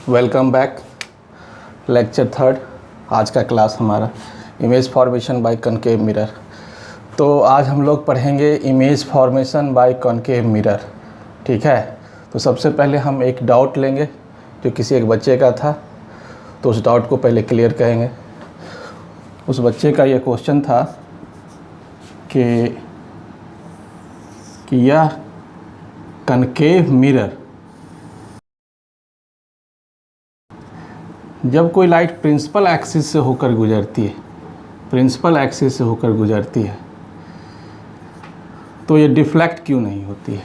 Welcome back. Lecture third आज का class हमारा image formation by concave mirror. तो आज हम लोग पढ़ेंगे image formation by concave mirror. ठीक है, तो सबसे पहले हम एक डाउट लेंगे जो किसी एक बच्चे का था, तो उस डाउट को पहले क्लियर करेंगे। उस बच्चे का यह क्वेश्चन था कि यह कॉनकेव मिरर जब कोई लाइट प्रिंसिपल एक्सिस से होकर गुजरती है तो ये डिफ्लेक्ट क्यों नहीं होती है।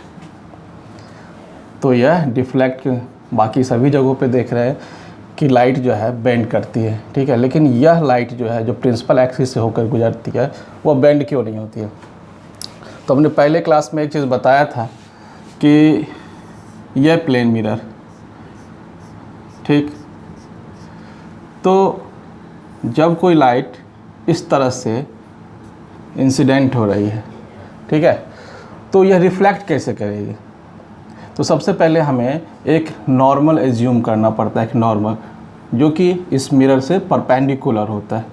तो यह डिफ्लेक्ट बाकी सभी जगहों पे देख रहे हैं कि लाइट जो है बेंड करती है, ठीक है, लेकिन यह लाइट जो है जो प्रिंसिपल एक्सिस से होकर गुजरती है वो बेंड क्यों नहीं होती है। तो हमने पहले क्लास में एक चीज़ बताया था कि यह प्लेन मिरर, ठीक, तो जब कोई लाइट इस तरह से इंसिडेंट हो रही है, ठीक है, तो यह रिफ्लेक्ट कैसे करेगी। तो सबसे पहले हमें एक नॉर्मल एज्यूम करना पड़ता है, एक नॉर्मल जो कि इस मिरर से परपेंडिकुलर होता है।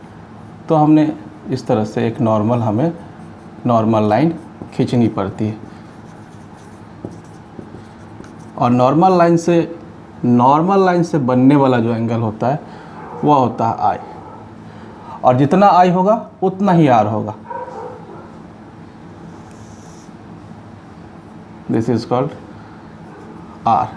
तो हमने इस तरह से एक नॉर्मल लाइन खींचनी पड़ती है और नॉर्मल लाइन से बनने वाला जो एंगल होता है वह होता है आई, और जितना आई होगा उतना ही आर होगा। दिस इज कॉल्ड आर,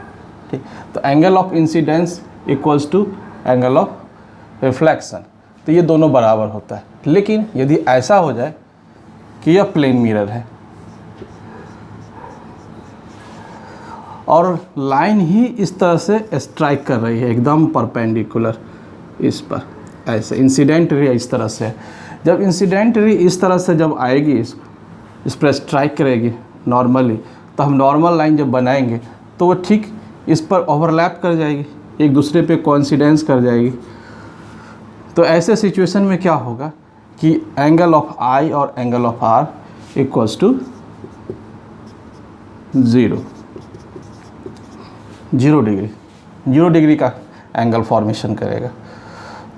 ठीक। तो angle of incidence equals to angle of reflection, तो ये दोनों बराबर होता है। लेकिन यदि ऐसा हो जाए कि यह प्लेन मिरर है और लाइन ही इस तरह से स्ट्राइक कर रही है एकदम परपेंडिकुलर इस पर, ऐसे इंसिडेंट रे इस तरह से, जब इंसिडेंट रे इस तरह से जब आएगी इस पर स्ट्राइक करेगी नॉर्मली, तो हम नॉर्मल लाइन जब बनाएंगे तो वो ठीक इस पर ओवरलैप कर जाएगी, एक दूसरे पे कोइंसिडेंस कर जाएगी। तो ऐसे सिचुएशन में क्या होगा कि एंगल ऑफ आई और angle of R equals to 0 degree का एंगल फॉर्मेशन करेगा।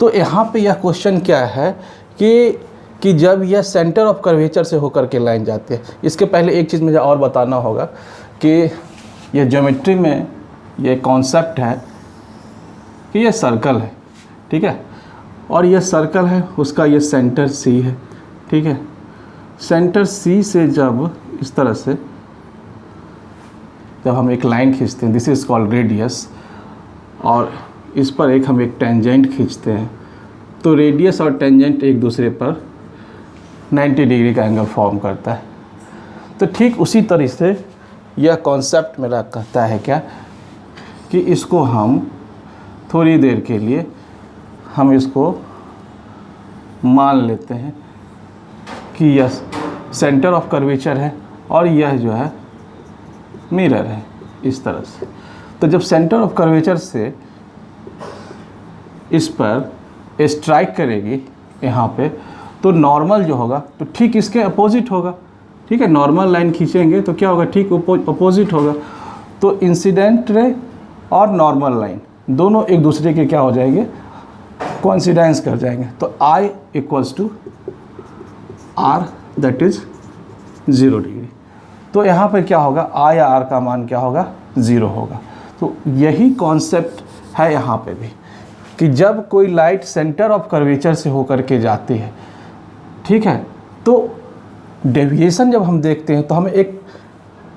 तो यहाँ पे यह क्वेश्चन क्या है कि जब यह सेंटर ऑफ कर्वेचर से होकर के लाइन जाती है। इसके पहले एक चीज़ मुझे और बताना होगा कि यह ज्योमेट्री में यह कॉन्सेप्ट है कि यह सर्कल है, ठीक है, और यह सर्कल है, उसका यह सेंटर सी है, ठीक है। सेंटर सी से जब इस तरह से जब हम एक लाइन खींचते हैं, दिस इज़ कॉल्ड रेडियस, और इस पर हम एक टेंजेंट खींचते हैं, तो रेडियस और टेंजेंट एक दूसरे पर 90 डिग्री का एंगल फॉर्म करता है। तो ठीक उसी तरह से यह कॉन्सेप्ट मेरा कहता है क्या कि इसको हम थोड़ी देर के लिए हम इसको मान लेते हैं कि यह सेंटर ऑफ कर्वेचर है और यह जो है मिरर है इस तरह से। तो जब सेंटर ऑफ कर्वेचर से इस पर स्ट्राइक करेगी यहाँ पे, तो नॉर्मल जो होगा तो ठीक इसके अपोजिट होगा, ठीक है। नॉर्मल लाइन खींचेंगे तो क्या होगा, ठीक अपोजिट होगा। तो इंसिडेंट रे और नॉर्मल लाइन दोनों एक दूसरे के क्या हो जाएंगे, कोइंसिडेंस कर जाएंगे। तो I equals to R, that is 0 degree. तो यहाँ पर क्या होगा, आई या आर का मान क्या होगा, 0 होगा। तो यही कॉन्सेप्ट है यहाँ पे भी कि जब कोई लाइट सेंटर ऑफ कर्वेचर से होकर के जाती है, ठीक है, तो डेविएशन जब हम देखते हैं तो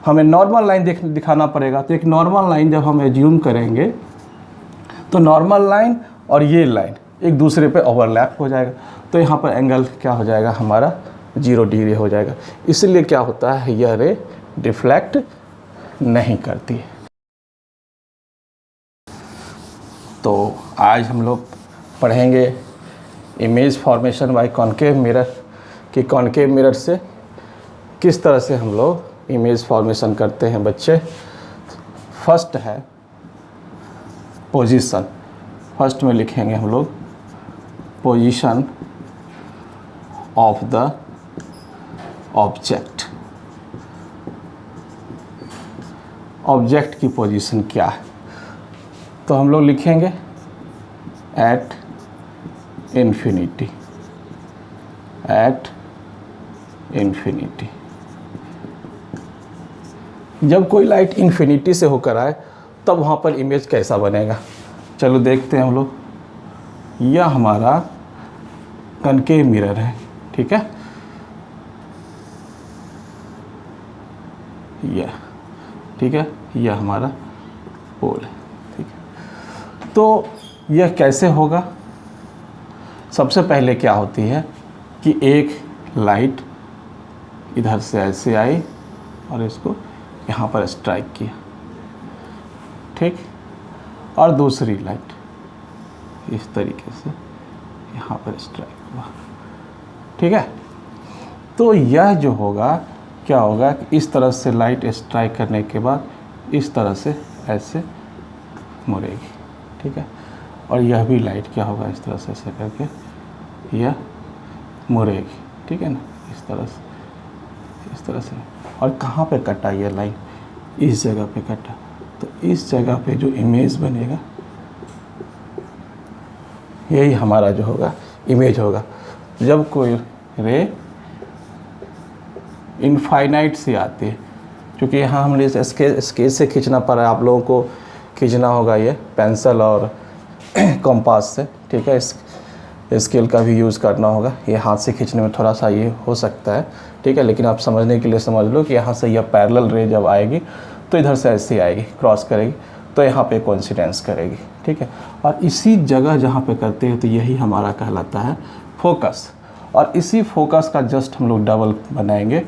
हमें नॉर्मल लाइन दिखाना पड़ेगा। तो एक नॉर्मल लाइन जब हम एज्यूम करेंगे तो नॉर्मल लाइन और ये लाइन एक दूसरे पे ओवरलैप हो जाएगा, तो यहाँ पर एंगल क्या हो जाएगा हमारा, 0 डिग्री हो जाएगा। इसलिए क्या होता है, यह रे डिफ्लेक्ट नहीं करती है। तो आज हम लोग पढ़ेंगे image formation by concave mirror कि कॉनकेव मिरर से किस तरह से हम लोग इमेज फॉर्मेशन करते हैं बच्चे। फर्स्ट है पोजीशन, फर्स्ट में लिखेंगे हम लोग position of the object. Object की पोजीशन क्या है, तो हम लोग लिखेंगे एट इन्फिनिटी, एट इन्फिनिटी। जब कोई लाइट इन्फिनिटी से होकर आए तब वहाँ पर इमेज कैसा बनेगा, चलो देखते हैं हम लोग। यह हमारा कनकेव मिरर है, ठीक है, यह, ठीक है, यह हमारा पोल है, ठीक है। तो यह कैसे होगा, सबसे पहले क्या होती है कि एक लाइट इधर से ऐसे आई और इसको यहाँ पर स्ट्राइक किया, ठीक, और दूसरी लाइट इस तरीके से यहाँ पर स्ट्राइक हुआ, ठीक है। तो यह जो होगा क्या होगा कि इस तरह से लाइट स्ट्राइक करने के बाद इस तरह से ऐसे मुड़ेगी, ठीक है, और यह भी लाइट क्या होगा इस तरह से ऐसे करके यह मुड़ेगी, ठीक है ना, इस तरह से, इस तरह से। और कहाँ पे कटा यह लाइन, इस जगह पे कटा, तो इस जगह पे जो इमेज बनेगा यही हमारा जो होगा इमेज होगा। जब कोई रे इनफाइनाइट से आती है, क्योंकि यहाँ हमने स्केच से खींचना पड़ा है, आप लोगों को खींचना होगा ये पेंसिल और कंपास से, ठीक है, इस स्केल का भी यूज़ करना होगा। ये हाथ से खींचने में थोड़ा सा ये हो सकता है, ठीक है, लेकिन आप समझने के लिए समझ लो कि यहाँ से यह पैरेलल रे जब आएगी तो इधर से ऐसे आएगी, क्रॉस करेगी, तो यहाँ पे कोइंसिडेंस करेगी, ठीक है। और इसी जगह जहाँ पे करते हैं तो यही हमारा कहलाता है फोकस, और इसी फोकस का जस्ट हम लोग डबल बनाएंगे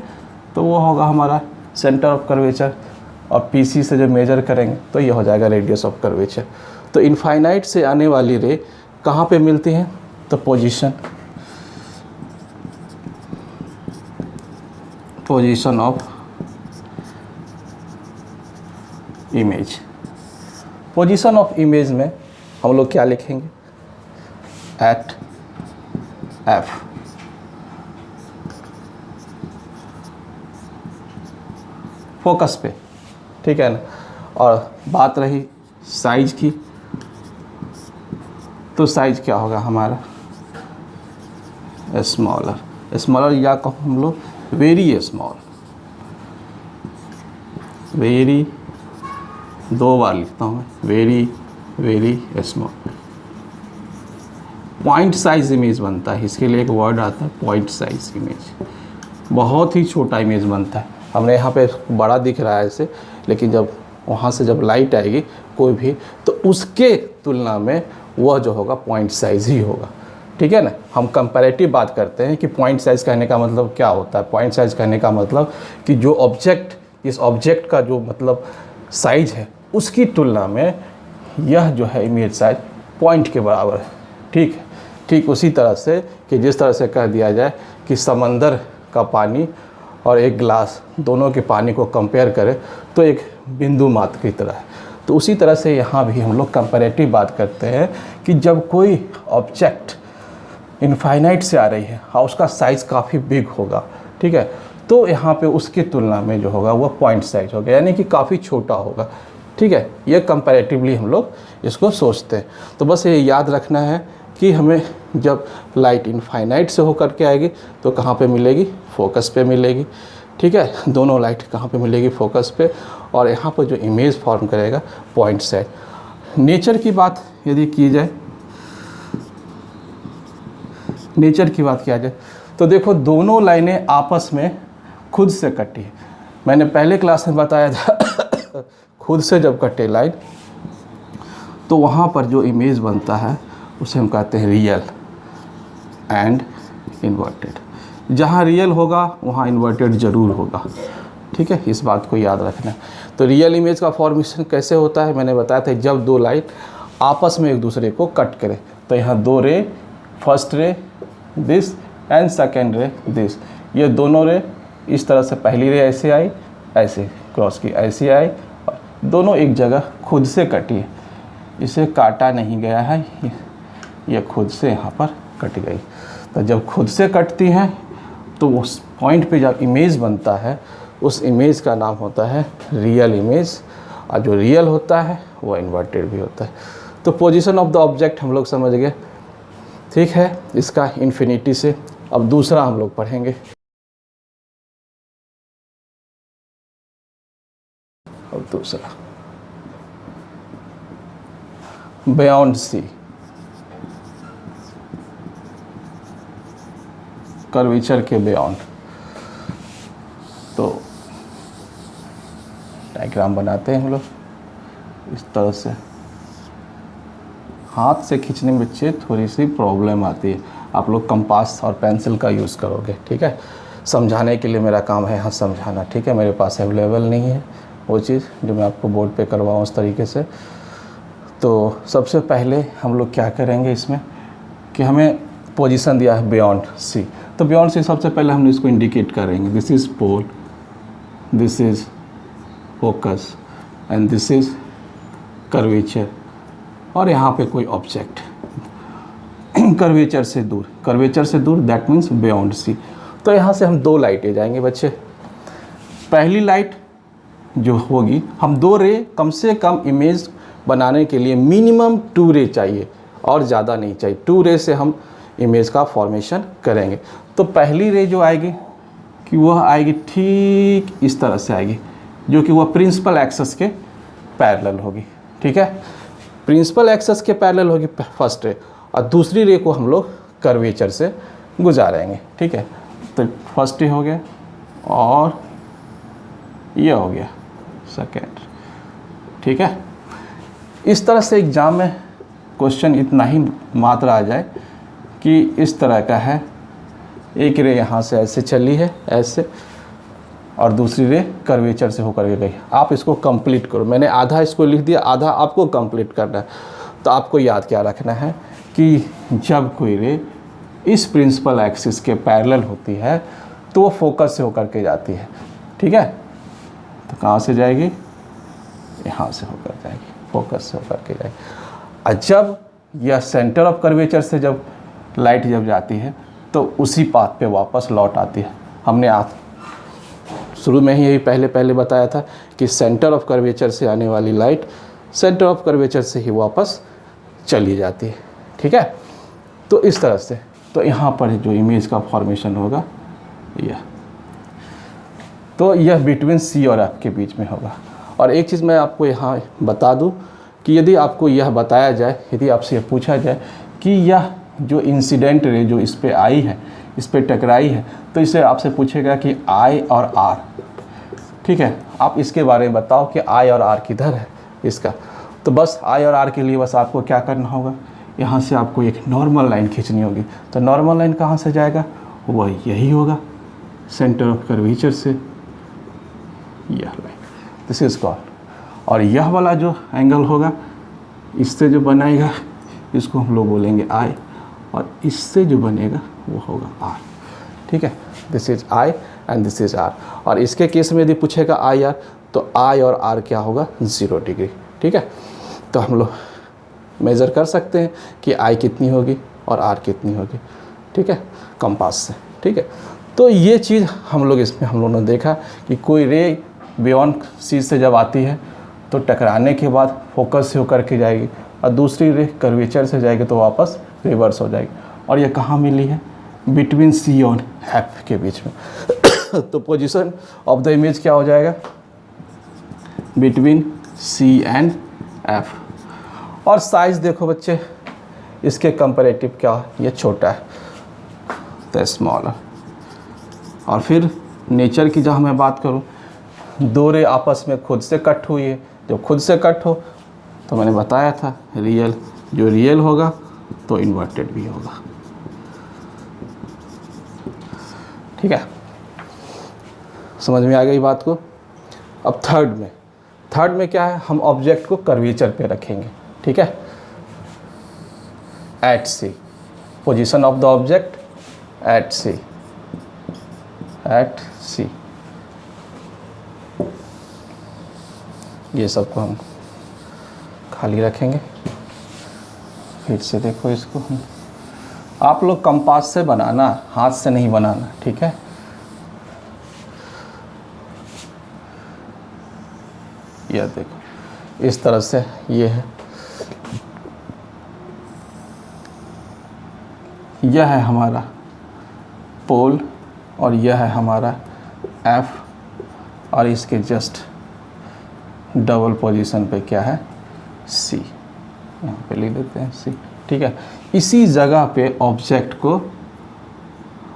तो वो होगा हमारा सेंटर ऑफ कर्वेचर, और पीसी से जब मेजर करेंगे तो ये हो जाएगा रेडियस ऑफ कर्वेचर। तो इनफाइनाइट से आने वाली रे कहाँ पे मिलती हैं, तो position of image, position of image में हम लोग क्या लिखेंगे, एट एफ। फोकस पे, ठीक है ना। और बात रही साइज की, तो साइज क्या होगा हमारा स्मॉलर, स्मॉलर या कहो हम लोग वेरी स्मॉल, वेरी, दो बार लिखता हूँ मैं, very very small. Point size image बनता है, इसके लिए एक वर्ड आता है पॉइंट साइज इमेज, बहुत ही छोटा इमेज बनता है। हमने यहाँ पे बड़ा दिख रहा है ऐसे, लेकिन जब वहाँ से जब लाइट आएगी कोई भी, तो उसके तुलना में वह जो होगा पॉइंट साइज ही होगा, ठीक है ना। हम कंपैरेटिव बात करते हैं कि पॉइंट साइज कहने का मतलब क्या होता है। पॉइंट साइज कहने का मतलब कि जो ऑब्जेक्ट, इस ऑब्जेक्ट का जो मतलब साइज है उसकी तुलना में यह जो है इमेज साइज पॉइंट के बराबर है, ठीक है। ठीक उसी तरह से कि जिस तरह से कह दिया जाए कि समंदर का पानी और एक गिलास, दोनों के पानी को कंपेयर करें तो एक बिंदु मात्र की तरह है। तो उसी तरह से यहाँ भी हम लोग कंपैरेटिव बात करते हैं कि जब कोई ऑब्जेक्ट इनफाइनाइट से आ रही है और उसका साइज़ काफ़ी बिग होगा, ठीक है, तो यहाँ पे उसकी तुलना में जो होगा वह पॉइंट साइज होगा, यानी कि काफ़ी छोटा होगा, ठीक है। ये कंपैरेटिवली हम लोग इसको सोचते हैं। तो बस ये याद रखना है कि हमें जब लाइट इनफाइनाइट से होकर के आएगी तो कहाँ पे मिलेगी, फोकस पे मिलेगी, ठीक है। दोनों लाइट कहाँ पे मिलेगी, फोकस पे, और यहाँ पर जो इमेज फॉर्म करेगा पॉइंट साइज। नेचर की बात यदि की जाए, नेचर की बात किया जाए तो देखो दोनों लाइनें आपस में खुद से कटी है। मैंने पहले क्लास में बताया था खुद से जब कटे लाइन तो वहाँ पर जो इमेज बनता है उसे हम कहते हैं रियल एंड इन्वर्टेड। जहाँ रियल होगा वहाँ इन्वर्टेड ज़रूर होगा, ठीक है, इस बात को याद रखना है। तो रियल इमेज का फॉर्मेशन कैसे होता है, मैंने बताया था जब दो लाइट आपस में एक दूसरे को कट करें। तो यहाँ दो रे, first ray this and second रे दिस, ये दोनों रे इस तरह से, पहली रे ऐसे आई, ऐसे क्रॉस की, ऐसे आई, और दोनों एक जगह खुद से कटी है, इसे काटा नहीं गया है, ये खुद से यहाँ पर कट गई। तो जब खुद से कटती हैं तो उस पॉइंट पे जब इमेज बनता है उस इमेज का नाम होता है रियल इमेज, और जो रियल होता है वो इन्वर्टेड भी होता है। तो पोजीशन ऑफ द ऑब्जेक्ट हम लोग समझ गए, ठीक है, इसका इन्फिनिटी से। अब दूसरा हम लोग पढ़ेंगे। अब दूसरा बियॉन्ड सी, कर्वेचर के बियॉन्ड। तो डायग्राम बनाते हैं हम लोग इस तरह से। हाथ से खींचने में बच्चे थोड़ी सी प्रॉब्लम आती है, आप लोग कंपास और पेंसिल का यूज़ करोगे, ठीक है। समझाने के लिए मेरा काम है यहाँ समझाना, ठीक है। मेरे पास अवेलेबल नहीं है वो चीज़ जो मैं आपको बोर्ड पे करवाऊँ उस तरीके से। तो सबसे पहले हम लोग क्या करेंगे इसमें कि हमें पोजीशन दिया है बियॉन्ड सी, तो बियॉन्ड सी सबसे पहले हम इसको इंडिकेट करेंगे। This is pole, this is focus and this is curvature, और यहाँ पे कोई ऑब्जेक्ट कर्वेचर से दूर, कर्वेचर से दूर, दैट मीन्स बियॉन्ड सी। तो यहाँ से हम दो लाइटें जाएंगे बच्चे। पहली लाइट जो होगी, हम दो रे कम से कम इमेज बनाने के लिए मिनिमम 2 रे चाहिए और ज़्यादा नहीं चाहिए। 2 रे से हम इमेज का फॉर्मेशन करेंगे। तो पहली रे जो आएगी कि वह आएगी ठीक इस तरह से आएगी, जो कि वह प्रिंसिपल एक्सिस के पैरेलल होगी, ठीक है। प्रिंसिपल एक्सिस के पैरेलल होगी फर्स्ट रे, और दूसरी रे को हम लोग कर्वेचर से गुजारेंगे, ठीक है। तो फर्स्ट रे हो गया और ये हो गया सेकेंड, ठीक है। इस तरह से एग्ज़ाम में क्वेश्चन इतना ही मात्र आ जाए कि इस तरह का है, एक रे यहाँ से ऐसे चली है ऐसे, और दूसरी रे कर्वेचर से होकर के गई। आप इसको कंप्लीट करो, मैंने आधा इसको लिख दिया, आधा आपको कंप्लीट करना है। तो आपको याद क्या रखना है कि जब कोई रे इस प्रिंसिपल एक्सिस के पैरेलल होती है तो वो फोकस से होकर के जाती है, ठीक है। तो कहाँ से जाएगी, यहाँ से होकर जाएगी, फोकस से होकर के जाएगी। और जब यह सेंटर ऑफ कर्वेचर से जब लाइट जब जाती है तो उसी पाथ पे वापस लौट आती है। हमने शुरू में ही यही पहले बताया था कि सेंटर ऑफ कर्वेचर से आने वाली लाइट सेंटर ऑफ कर्वेचर से ही वापस चली जाती है, ठीक है। तो इस तरह से, तो यहाँ पर जो इमेज का फॉर्मेशन होगा तो यह बिटवीन सी और एफ के बीच में होगा। और एक चीज़ मैं आपको यहाँ बता दूँ कि यदि आपको यह बताया जाए, यदि आपसे यह पूछा जाए कि यह जो इंसिडेंट रे जो इस पे आई है, इस पे टकराई है, तो इसे आपसे पूछेगा कि आई और आर, ठीक है, आप इसके बारे में बताओ कि आई और आर किधर है इसका। तो बस आई और आर के लिए बस आपको क्या करना होगा, यहाँ से आपको एक नॉर्मल लाइन खींचनी होगी। तो नॉर्मल लाइन कहाँ से जाएगा, वह यही होगा सेंटर ऑफ कर्वेचर से, यह लाइन, दिस इज कॉल्ड। और यह वाला जो एंगल होगा इससे जो बनाएगा इसको हम लोग बोलेंगे आई, और इससे जो बनेगा वो होगा आर, ठीक है। This is I and this is R. और इसके केस में यदि पूछेगा आई आर, तो आई और आर क्या होगा, 0 डिग्री, ठीक है। तो हम लोग मेज़र कर सकते हैं कि आई कितनी होगी और आर कितनी होगी, ठीक है, कंपास से, ठीक है। तो ये चीज़ हम लोग इसमें हम लोगों ने देखा कि कोई रे बियॉन्ड सी से जब आती है तो टकराने के बाद फोकस से होकर के जाएगी, और दूसरी रे कर्वेचर से जाएगी तो वापस रिवर्स हो जाएगी। और ये कहाँ मिली है, बिटवीन सी और एफ के बीच में। तो पोजीशन ऑफ द इमेज क्या हो जाएगा, बिटवीन सी एंड एफ। और साइज़ देखो बच्चे, इसके कंपैरेटिव क्या, ये छोटा है तो स्मॉलर। और फिर नेचर की जहाँ मैं बात करूँ, 2 रे आपस में खुद से कट हुई है। जब खुद से कट हो तो मैंने बताया था रियल, जो रियल होगा तो इन्वर्टेड भी होगा, ठीक है। समझ में आ गई बात को। अब थर्ड में क्या है, हम ऑब्जेक्ट को कर्वेचर पे रखेंगे, ठीक है। At C, position of the object at C, ये सबको हम खाली रखेंगे। फिर से देखो इसको हम, आप लोग कंपास से बनाना, हाथ से नहीं बनाना, ठीक है। यह देखो इस तरह से ये है, यह है हमारा पोल और यह है हमारा एफ, और इसके जस्ट डबल पोजीशन पे क्या है, सी, यहाँ पे लिख देते हैं सी। ठीक है, इसी जगह पे ऑब्जेक्ट को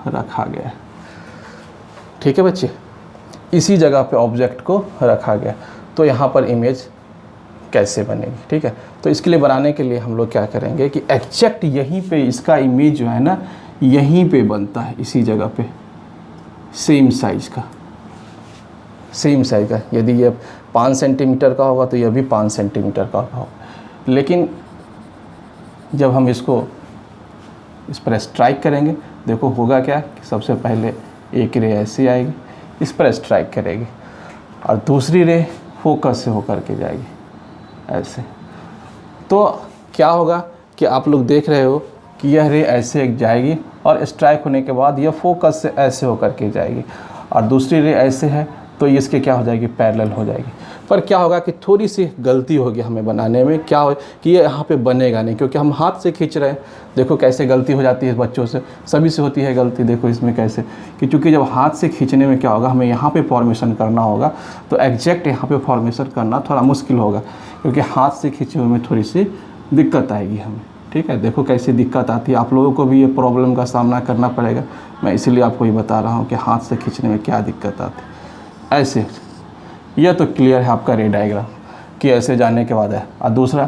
रखा गया है। ठीक है बच्चे, इसी जगह पे ऑब्जेक्ट को रखा गया। तो यहाँ पर इमेज कैसे बनेगी? ठीक है, तो इसके लिए बनाने के लिए हम लोग क्या करेंगे कि एग्जैक्ट यहीं पे इसका इमेज जो है ना, यहीं पे बनता है, इसी जगह पे, सेम साइज का, सेम साइज का। यदि ये 5 सेंटीमीटर का होगा तो यह भी 5 सेंटीमीटर का होगा। लेकिन जब हम इसको इस पर स्ट्राइक करेंगे, देखो होगा क्या कि सबसे पहले एक रे ऐसी आएगी, इस पर स्ट्राइक करेगी, और दूसरी रे फोकस से होकर के जाएगी ऐसे। तो क्या होगा कि आप लोग देख रहे हो कि यह रे ऐसे जाएगी और स्ट्राइक होने के बाद यह फोकस से ऐसे होकर के जाएगी, और दूसरी रे ऐसे है तो इसके क्या हो जाएगी, पैरेलल हो जाएगी। पर क्या होगा कि थोड़ी सी गलती होगी हमें बनाने में, क्या हो कि ये यहाँ पे बनेगा नहीं, क्योंकि हम हाथ से खींच रहे हैं। देखो कैसे गलती हो जाती है बच्चों से, सभी से होती है गलती। देखो इसमें कैसे कि चूँकि जब हाथ से खींचने में क्या होगा, हमें यहाँ पे फॉर्मेशन करना होगा, तो एग्जैक्ट यहाँ पे फॉर्मेशन करना थोड़ा मुश्किल होगा, क्योंकि हाथ से खींचे हुए में थोड़ी सी दिक्कत आएगी हमें। ठीक है, देखो कैसी दिक्कत आती है, आप लोगों को भी ये प्रॉब्लम का सामना करना पड़ेगा। मैं इसीलिए आपको ये बता रहा हूँ कि हाथ से खींचने में क्या दिक्कत आती है। ऐसे यह तो क्लियर है आपका रे डायग्राम कि ऐसे जाने के बाद है। और दूसरा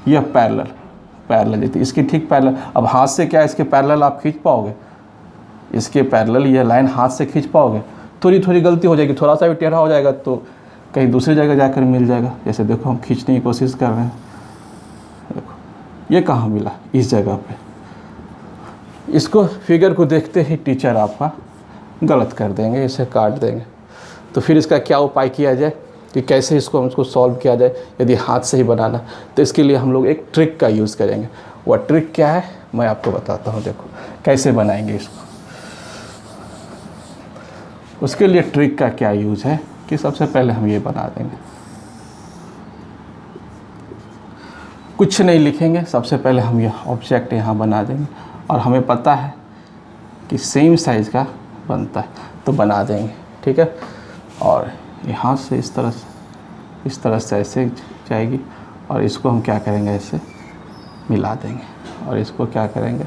यह पैरेलल देती, इसकी ठीक पैरेलल। अब हाथ से क्या इसके पैरेलल आप खींच पाओगे, इसके पैरेलल यह लाइन हाथ से खींच पाओगे? थोड़ी थोड़ी गलती हो जाएगी, थोड़ा सा भी टेढ़ा हो जाएगा तो कहीं दूसरी जगह जाकर मिल जाएगा। जैसे देखो हम खींचने की कोशिश कर रहे हैं, देखो ये कहाँ मिला, इस जगह पे। इसको फिगर को देखते ही टीचर आपका गलत कर देंगे, इसे काट देंगे। तो फिर इसका क्या उपाय किया जाए कि कैसे इसको सॉल्व किया जाए यदि हाथ से ही बनाना? तो इसके लिए हम लोग एक ट्रिक का यूज़ करेंगे। वह ट्रिक क्या है मैं आपको बताता हूँ। देखो कैसे बनाएंगे इसको। उसके लिए ट्रिक का क्या यूज़ है कि सबसे पहले हम ये बना देंगे, कुछ नहीं लिखेंगे, सबसे पहले हम यह ऑब्जेक्ट यहाँ बना देंगे, और हमें पता है कि सेम साइज़ का बनता है तो बना देंगे। ठीक है, और यहाँ से इस तरह से ऐसे जाएगी, और इसको हम क्या करेंगे, ऐसे मिला देंगे, और इसको क्या करेंगे,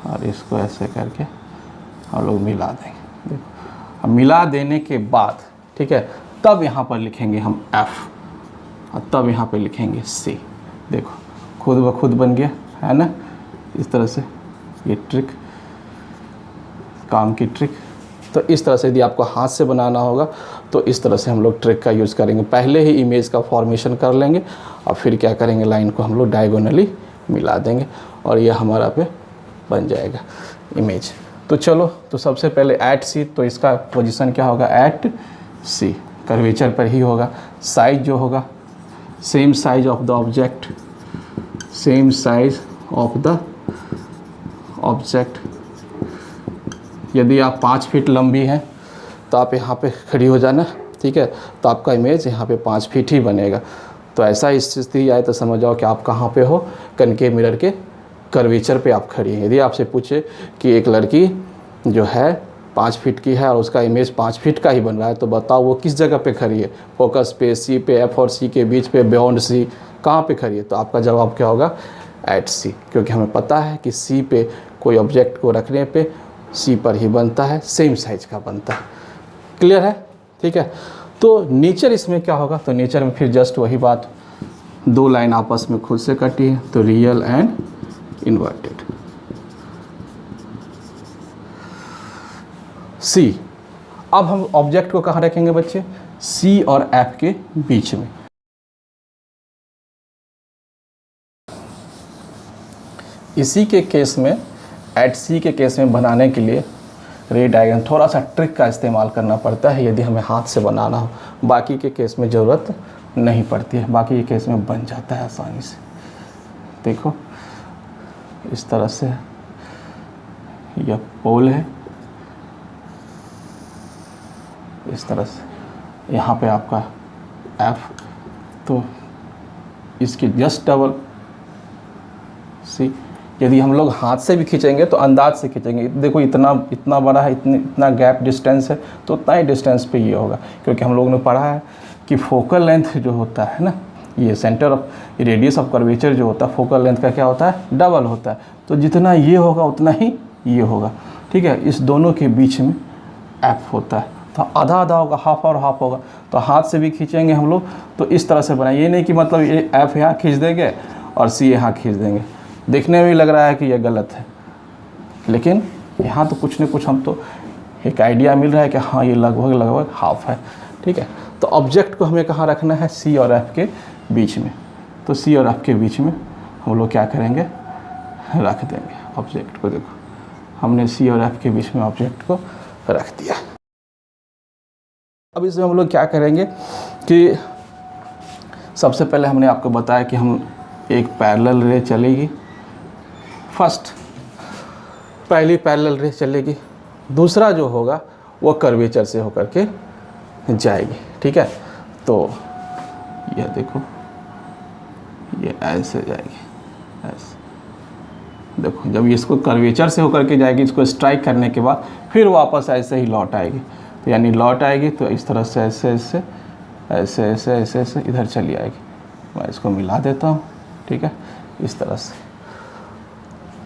और इसको ऐसे करके हम लोग मिला देंगे। देखो अब मिला देने के बाद, ठीक है, तब यहाँ पर लिखेंगे हम F, और तब यहाँ पे लिखेंगे C। देखो खुद ब खुद बन गया है ना, इस तरह से। ये ट्रिक, काम की ट्रिक। तो इस तरह से यदि आपको हाथ से बनाना होगा तो इस तरह से हम लोग ट्रिक का यूज़ करेंगे। पहले ही इमेज का फॉर्मेशन कर लेंगे, और फिर क्या करेंगे, लाइन को हम लोग डायगोनली मिला देंगे, और ये हमारा पे बन जाएगा इमेज। तो चलो, तो सबसे पहले एट सी, तो इसका पोजीशन क्या होगा, एट सी, कर्वेचर पर ही होगा। साइज जो होगा, same size of the object, same size of the object. यदि आप 5 फीट लंबी हैं तो आप यहाँ पे खड़ी हो जाना, ठीक है, तो आपका इमेज यहाँ पे 5 फीट ही बनेगा। तो ऐसा स्थिति आए तो समझ जाओ कि आप कहाँ पे हो, कनकेव मिरर के कर्वेचर पे आप खड़ी हैं। यदि आपसे पूछे कि एक लड़की जो है 5 फीट की है और उसका इमेज 5 फीट का ही बन रहा है, तो बताओ वो किस जगह पे खड़ी है, फोकस पे, सी पे, एफ और सी के बीच पे, बियॉन्ड सी, कहाँ पे खड़ी है? तो आपका जवाब क्या होगा, एट सी, क्योंकि हमें पता है कि सी पे कोई ऑब्जेक्ट को रखने पे सी पर ही बनता है, सेम साइज का बनता है। क्लियर है? ठीक है। तो नेचर इसमें क्या होगा, तो नेचर में फिर जस्ट वही बात, 2 लाइन आपस में खुद से कटी है, तो रियल एंड इन्वर्टेड। सी, अब हम ऑब्जेक्ट को कहाँ रखेंगे बच्चे, सी और एफ के बीच में। इसी के केस में, एट सी के केस में बनाने के लिए रे डायग्राम थोड़ा सा ट्रिक का इस्तेमाल करना पड़ता है यदि हमें हाथ से बनाना हो। बाकी के केस में ज़रूरत नहीं पड़ती है, बाकी के केस में बन जाता है आसानी से। देखो इस तरह से यह पोल है, इस तरह से यहाँ पे आपका एफ, तो इसकी जस्ट डबल। सी, यदि हम लोग हाथ से भी खींचेंगे तो अंदाज से खींचेंगे, देखो इतना बड़ा है, इतना गैप डिस्टेंस है, तो उतना ही डिस्टेंस पे ये होगा, क्योंकि हम लोगों ने पढ़ा है कि फोकल लेंथ जो होता है ना, ये centre of radius of curvature जो होता है, फोकल लेंथ का क्या होता है, डबल होता है। तो जितना ये होगा उतना ही ये होगा, ठीक है। इस दोनों के बीच में एफ होता है, तो आधा आधा होगा, हाफ और हाफ होगा। तो हाथ से भी खींचेंगे हम लोग तो इस तरह से बनाए, ये नहीं कि मतलब ये एफ यहाँ खींच देंगे और सी यहाँ खींच देंगे, देखने में भी लग रहा है कि ये गलत है, लेकिन यहाँ तो कुछ न कुछ हम तो एक आइडिया मिल रहा है कि हाँ ये लगभग हाफ है, ठीक है। तो ऑब्जेक्ट को हमें कहाँ रखना है, सी और एफ के बीच में। तो सी और एफ के बीच में हम लोग क्या करेंगे, रख देंगे ऑब्जेक्ट को। देखो हमने सी और एफ के बीच में ऑब्जेक्ट को रख दिया। अब इसमें हम लोग क्या करेंगे कि सबसे पहले हमने आपको बताया कि हम एक पैरेलल रे चलेगी, फर्स्ट पहली पैरेलल रे चलेगी, दूसरा जो होगा वो कर्वेचर से होकर के जाएगी, ठीक है। तो यह देखो ये ऐसे जाएगी, ऐसे देखो, जब इसको कर्वेचर से होकर के जाएगी, इसको स्ट्राइक करने के बाद फिर वापस ऐसे ही लौट आएगी। तो यानी लौट आएगी तो इस तरह से ऐसे ऐसे ऐसे ऐसे ऐसे ऐसे इधर चली आएगी। मैं इसको मिला देता हूँ, ठीक है, इस तरह से।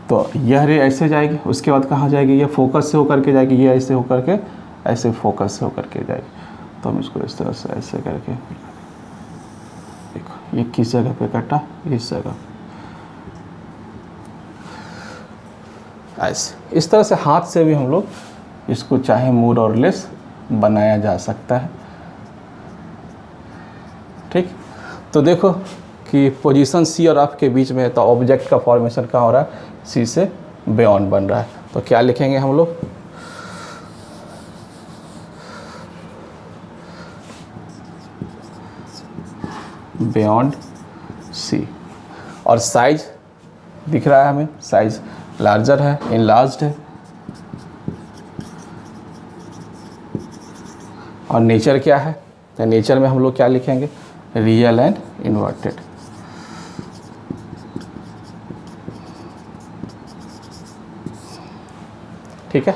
तो यह रे ऐसे जाएगी, उसके बाद कहाँ जाएगी, ये फोकस से होकर के जाएगी, ये ऐसे होकर के ऐसे फोकस से होकर के जाएगी। तो हम इसको इस तरह से ऐसे करके, देखो ये किस जगह पे कटा, इस जगह, ऐसे। इस तरह से हाथ से भी हम लोग इसको चाहे मोर और लेस बनाया जा सकता है, ठीक। तो देखो कि पोजीशन सी और एफ के बीच में है, तो ऑब्जेक्ट का फॉर्मेशन कहाँ हो रहा है, सी से बियॉन्ड बन रहा है। तो क्या लिखेंगे हम लोग, बियॉन्ड सी। और साइज दिख रहा है हमें, साइज लार्जर है, इनलार्ज्ड है। और नेचर क्या है, तो नेचर में हम लोग क्या लिखेंगे, रियल एंड इन्वर्टेड। ठीक है।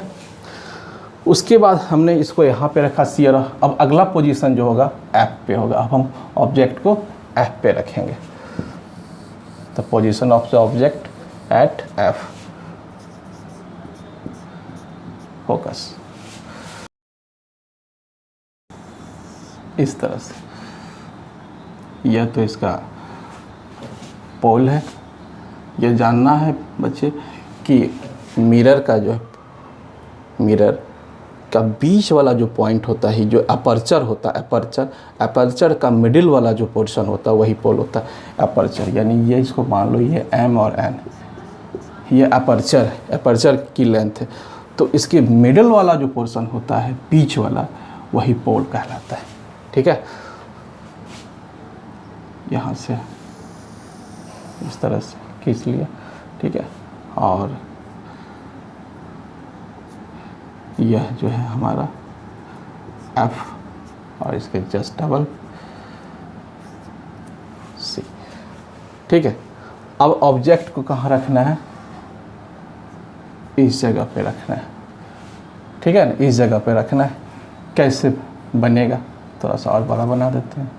उसके बाद हमने इसको यहाँ पे रखा सी और अब अगला पोजीशन जो होगा एफ पे होगा। अब हम ऑब्जेक्ट को एफ पे रखेंगे। तो position of the object eight F, focus, इस तरह से। यह तो इसका पोल है। यह जानना है बच्चे कि मिरर का जो मिरर का बीच वाला जो पॉइंट होता है, जो अपर्चर होता है, अपर्चर का मिडिल वाला जो पोर्शन होता है वही पोल होता है अपर्चर। यानी ये इसको मान लो ये एम और एन, ये अपर्चर की लेंथ है। तो इसके मिडिल वाला जो पोर्शन होता है, बीच वाला, वही पोल कहलाता है। ठीक है। यहाँ से इस तरह से खींच लिया, ठीक है। और यह जो है हमारा एफ और इसके जस्ट डबल सी। ठीक है। अब ऑब्जेक्ट को कहाँ रखना है, इस जगह पे रखना है। ठीक है ना, इस जगह पे रखना है। कैसे बनेगा, थोड़ा सा और बड़ा बना देते हैं,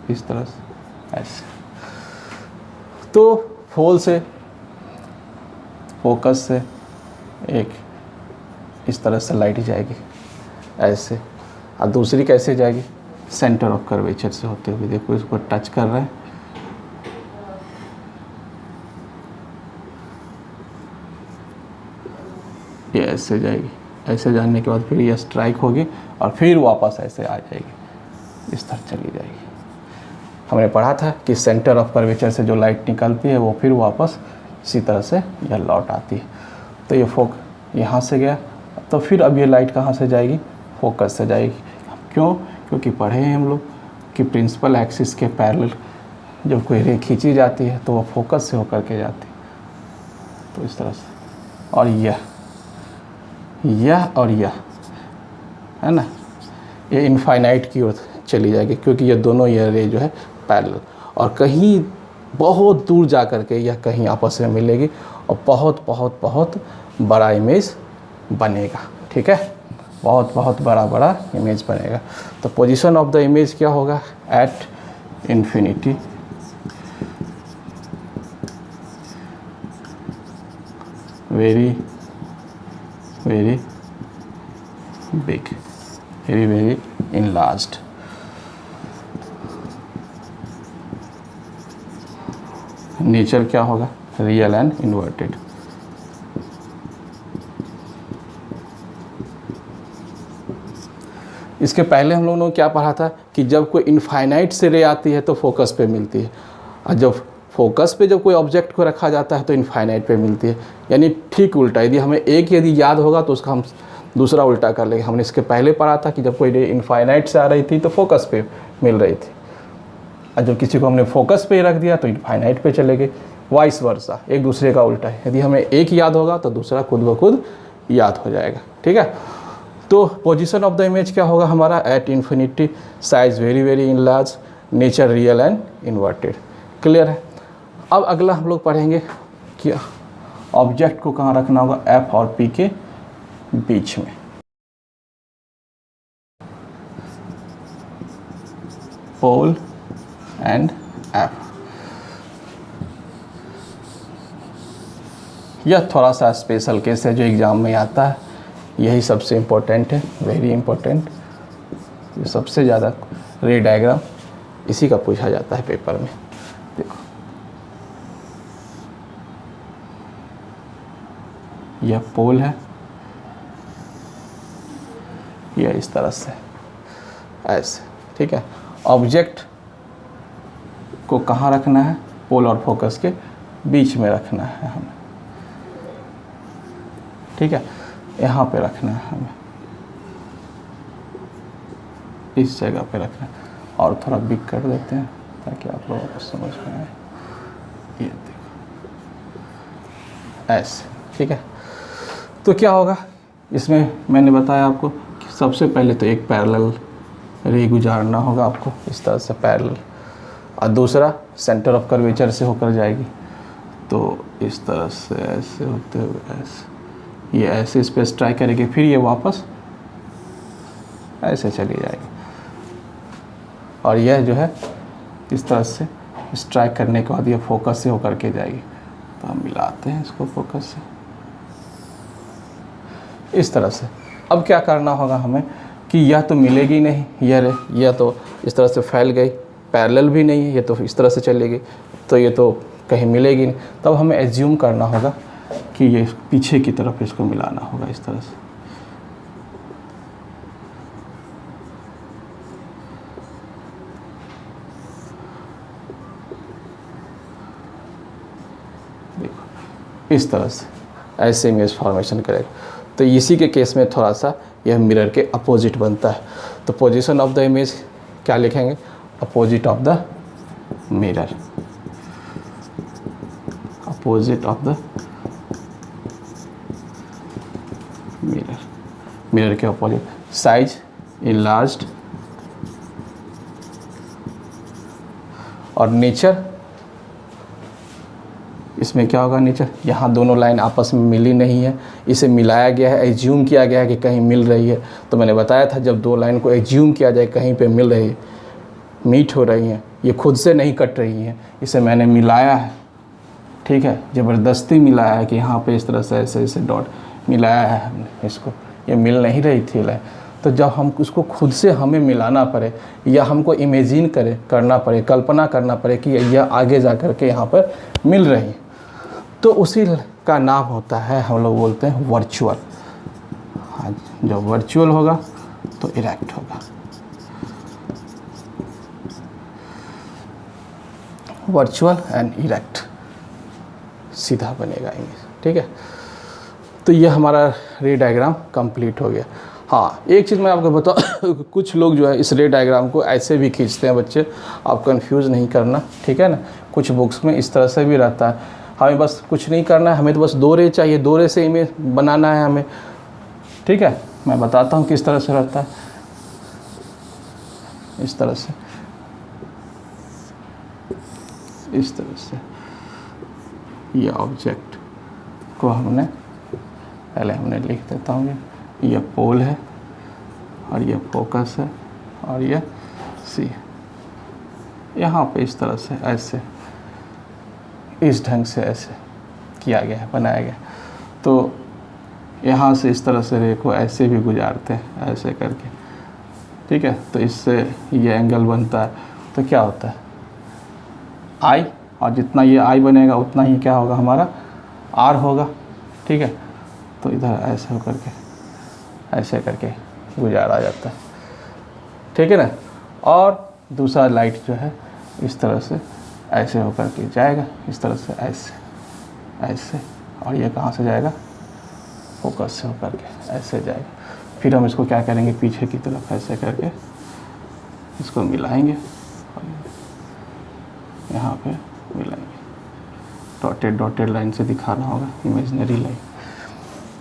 इस तरह से, ऐसे। तो फोल से, फोकस से एक इस तरह से लाइट जाएगी ऐसे, और दूसरी कैसे जाएगी, सेंटर ऑफ कर्वेचर से होते हुए। देखो इसको टच कर रहे हैं, ये ऐसे जाएगी। ऐसे जाने के बाद फिर ये स्ट्राइक होगी और फिर वापस ऐसे आ जाएगी, इस तरह चली जाएगी। हमने पढ़ा था कि सेंटर ऑफ कर्वेचर से जो लाइट निकलती है वो फिर वापस इसी तरह से यह लौट आती है। तो ये फोक यहाँ से गया, तो फिर अब ये लाइट कहाँ से जाएगी, फोकस से जाएगी। क्यों? क्योंकि पढ़े हैं हम लोग कि प्रिंसिपल एक्सिस के पैरेलल जब कोई रे खींची जाती है तो वो फोकस से होकर के जाती है। तो इस तरह से, और यह और यह है ना, ये इनफाइनाइट की ओर चली जाएगी, क्योंकि ये दोनों ये रे जो है पैरेलल, और कहीं बहुत दूर जा कर के यह कहीं आपस में मिलेगी और बहुत बहुत बहुत बड़ा इमेज बनेगा। ठीक है, बहुत बहुत बड़ा इमेज बनेगा। तो पोजीशन ऑफ द इमेज क्या होगा, at infinity very very big, very very enlarged. Nature क्या होगा, रियल एंड इन्वर्टेड। इसके पहले हम लोगों ने क्या पढ़ा था कि जब कोई इनफाइनाइट से रे आती है तो फोकस पे मिलती है, और जब फोकस पे जब कोई ऑब्जेक्ट को रखा जाता है तो इनफाइनाइट पे मिलती है। यानी ठीक उल्टा, यदि हमें एक यदि याद होगा तो उसका हम दूसरा उल्टा कर लेंगे। हमने इसके पहले पढ़ा था कि जब कोई रे इनफाइनाइट से आ रही थी तो फोकस पे मिल रही थी, और जब किसी को हमने फोकस पे रख दिया तो इनफाइनाइट पे चले गए। वाइस वर्सा, एक दूसरे का उल्टा है। यदि हमें एक याद होगा तो दूसरा खुद ब खुद याद हो जाएगा। ठीक है, तो पोजीशन ऑफ द इमेज क्या होगा हमारा, at infinity, size very very enlarge, nature real and inverted. Clear है। अब अगला हम लोग पढ़ेंगे कि ऑब्जेक्ट को कहाँ रखना होगा, एफ और पी के बीच में। पोल एंड एफ, यह थोड़ा सा स्पेशल केस है जो एग्ज़ाम में आता है। यही सबसे इम्पोर्टेंट है, वेरी इम्पोर्टेंट। ये सबसे ज़्यादा रे डायग्राम इसी का पूछा जाता है पेपर में। देखो, यह पोल है, यह इस तरह से ऐसे। ठीक है, ऑब्जेक्ट को कहाँ रखना है, पोल और फोकस के बीच में रखना है हमें। ठीक है, यहाँ पे रखना है हमें, इस जगह पे रखना है। और थोड़ा बिग कर देते हैं ताकि आप लोगों को समझ में आए। ये देखो ऐसे। ठीक है, तो क्या होगा इसमें, मैंने बताया आपको कि सबसे पहले तो एक पैरेलल रे गुजारना होगा आपको, इस तरह से पैरेलल, और दूसरा सेंटर ऑफ कर्वेचर से होकर जाएगी। तो इस तरह से ऐसे होते हुए ऐसे, ये ऐसे इस पर स्ट्राइक करेगी, फिर ये वापस ऐसे चली जाएगी, और यह जो है इस तरह से स्ट्राइक करने के बाद ये फोकस से होकर के जाएगी। तो हम मिलाते हैं इसको फोकस से इस तरह से। अब क्या करना होगा हमें कि यह तो मिलेगी नहीं, यह तो इस तरह से फैल गई, पैरेलल भी नहीं है, ये तो इस तरह से चलेगी, तो ये तो कहीं मिलेगी नहीं। तब हमें एज्यूम करना होगा कि ये पीछे की तरफ इसको मिलाना होगा इस तरह से। देखो इस तरह से ऐसे इमेज फॉर्मेशन करेगा। तो इसी के केस में थोड़ा सा यह मिरर के अपोजिट बनता है। तो पोजीशन ऑफ द इमेज क्या लिखेंगे, opposite of the mirror, opposite of the mirror, mirror के अपोजिट। साइज इनलार्ज्ड, और नेचर, इसमें क्या होगा नेचर, यहाँ दोनों लाइन आपस में मिली नहीं है, इसे मिलाया गया है, एज्यूम किया गया है कि कहीं मिल रही है। तो मैंने बताया था जब दो लाइन को एज्यूम किया जाए कहीं पे मिल रही है, मीट हो रही हैं, ये खुद से नहीं कट रही हैं, इसे मैंने मिलाया है। ठीक है, ज़बरदस्ती मिलाया है कि यहाँ पे इस तरह से ऐसे ऐसे डॉट मिलाया है हमने इसको, ये मिल नहीं रही थी लाइन। तो जब हम उसको खुद से हमें मिलाना पड़े, या हमको इमेजिन करना पड़े, कल्पना करना पड़े कि यह आगे जा कर के यहाँ पर मिल रही है, तो उसी का नाम होता है, हम लोग बोलते हैं वर्चुअल। हाँ, जब वर्चुअल होगा तो इरेक्ट होगा, वर्चुअल एंड इरेक्ट, सीधा बनेगा इमेज। ठीक है, तो ये हमारा रे डायग्राम कंप्लीट हो गया। हाँ, एक चीज़ मैं आपको बताऊँ कुछ लोग जो है इस रे डायग्राम को ऐसे भी खींचते हैं बच्चे, आप कंफ्यूज नहीं करना। ठीक है ना, कुछ बुक्स में इस तरह से भी रहता है। हमें बस कुछ नहीं करना है, हमें तो बस दो रे चाहिए, दो रे से इमेज बनाना है हमें। ठीक है, मैं बताता हूँ किस तरह से रहता है। इस तरह से इस तरह से ये ऑब्जेक्ट को हमने पहले हमने लिख देता हूँ, ये पोल है और ये फोकस है और ये सी। यहाँ पे इस तरह से ऐसे इस ढंग से ऐसे किया गया है, बनाया गया। तो यहाँ से इस तरह से रे को ऐसे भी गुजारते हैं ऐसे करके, ठीक है। तो इससे ये एंगल बनता है, तो क्या होता है आई, और जितना ये आई बनेगा उतना ही क्या होगा हमारा आर होगा, ठीक है। तो इधर ऐसे होकर के ऐसे करके गुजारा जाता है, ठीक है ना। और दूसरा लाइट जो है इस तरह से ऐसे होकर के जाएगा, इस तरह से ऐसे ऐसे, और ये कहाँ से जाएगा फोकस से होकर के ऐसे जाएगा। फिर हम इसको क्या करेंगे पीछे की तरफ ऐसे करके इसको मिलाएंगे और यहाँ पे मिलाएंगे, डॉटेड डॉटेड लाइन से दिखाना होगा, इमेजिनरी लाइन।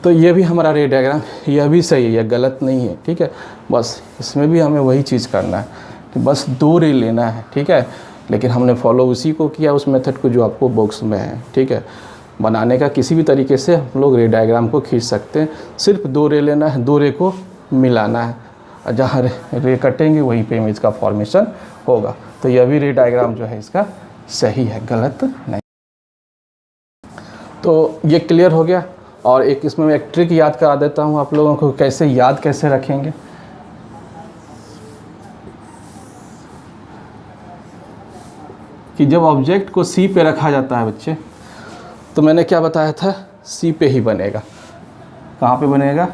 तो ये भी हमारा रे डायग्राम, यह भी सही है, यह गलत नहीं है, ठीक है। बस इसमें भी हमें वही चीज़ करना है, तो बस 2 रे लेना है, ठीक है। लेकिन हमने फॉलो उसी को किया, उस मेथड को जो आपको बॉक्स में है, ठीक है। बनाने का किसी भी तरीके से हम लोग रे डायग्राम को खींच सकते हैं, सिर्फ 2 रे लेना है, 2 रे को मिलाना है, और जहाँ रे कटेंगे वहीं पे इमेज का फॉर्मेशन होगा। तो यह भी रे डायग्राम जो है इसका सही है, गलत नहीं। तो ये क्लियर हो गया। और एक इसमें मैं एक ट्रिक याद करा देता हूँ आप लोगों को, कैसे याद कैसे रखेंगे। कि जब ऑब्जेक्ट को सी पे रखा जाता है बच्चे, तो मैंने क्या बताया था, सी पे ही बनेगा। कहाँ पे बनेगा,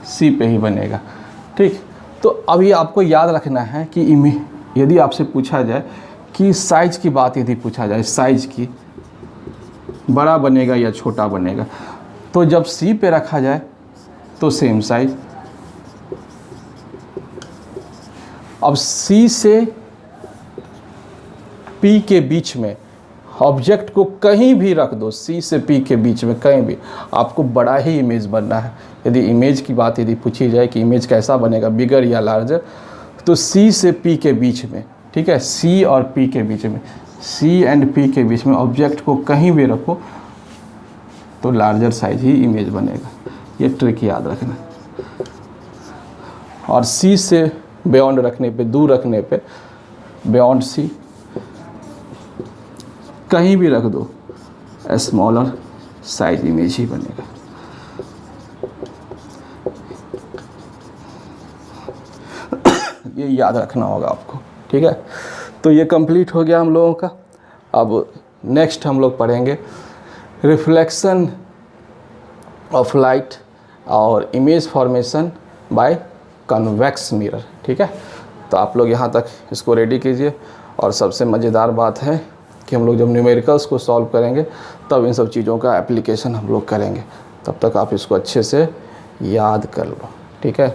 सी पे ही बनेगा, ठीक। तो अभी आपको याद रखना है कि यदि आपसे पूछा जाए कि साइज की बात यदि पूछा जाए, साइज की बड़ा बनेगा या छोटा बनेगा, तो जब सी पे रखा जाए तो सेम साइज। अब सी से पी के बीच में ऑब्जेक्ट को कहीं भी रख दो, सी से पी के बीच में कहीं भी, आपको बड़ा ही इमेज बनना है। यदि इमेज की बात यदि पूछी जाए कि इमेज कैसा बनेगा, बिगर या लार्जर, तो सी से पी के बीच में, ठीक है, सी और पी के बीच में, सी एंड पी के बीच में ऑब्जेक्ट को कहीं भी रखो तो लार्जर साइज ही इमेज बनेगा। ये ट्रिक याद रखना। और सी से बियॉन्ड रखने पे, दूर रखने पे, बियॉन्ड सी कहीं भी रख दो, स्मॉलर साइज इमेज ही बनेगा। ये याद रखना होगा आपको, ठीक है। तो ये कंप्लीट हो गया हम लोगों का। अब नेक्स्ट हम लोग पढ़ेंगे रिफ्लेक्शन ऑफ लाइट और image formation by convex mirror, ठीक है। तो आप लोग यहाँ तक इसको रेडी कीजिए। और सबसे मज़ेदार बात है कि हम लोग जब न्यूमेरिकल्स को सॉल्व करेंगे तब इन सब चीज़ों का एप्लीकेशन हम लोग करेंगे, तब तक आप इसको अच्छे से याद कर लो, ठीक है।